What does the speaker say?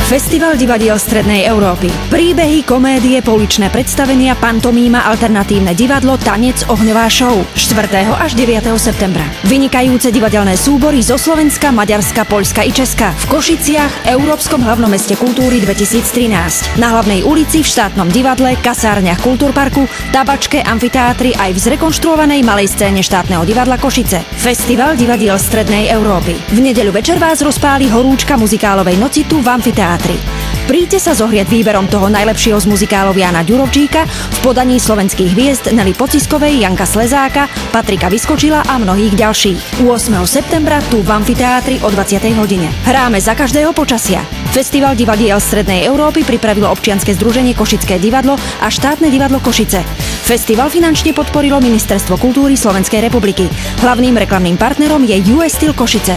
Festival divadiel Strednej Európy. Príbehy, komédie, pouličné predstavenia, pantomíma, alternatívne divadlo, tanec, ohňová show. 4. až 9. septembra. Vynikajúce divadelné súbory zo Slovenska, Maďarska, Poľska i Česka. V Košiciach, Európskom hlavnom meste kultúry 2013. Na hlavnej ulici, v štátnom divadle, kasárniach Kultúrparku, tabačke, amfiteátri aj v zrekonštruovanej malej scéne štátneho divadla Košice. Festival divadiel Strednej Európy. V nedeľu večer vás rozpáli horúčka muzikálovej noci tu v amfiteátri. Príďte sa zohrieť výberom toho najlepšieho z muzikálov Jána Ďurovčíka v podaní slovenských hviezd Nelly Pociskovej, Janka Slezáka, Patrika Vyskočila a mnohých ďalších. 8. septembra tu v amfiteátri o 20. hodine. Hráme za každého počasia. Festival divadiel Strednej Európy pripravilo občianske združenie Košické divadlo a štátne divadlo Košice. Festival finančne podporilo Ministerstvo kultúry Slovenskej republiky. Hlavným reklamným partnerom je US Steel Košice.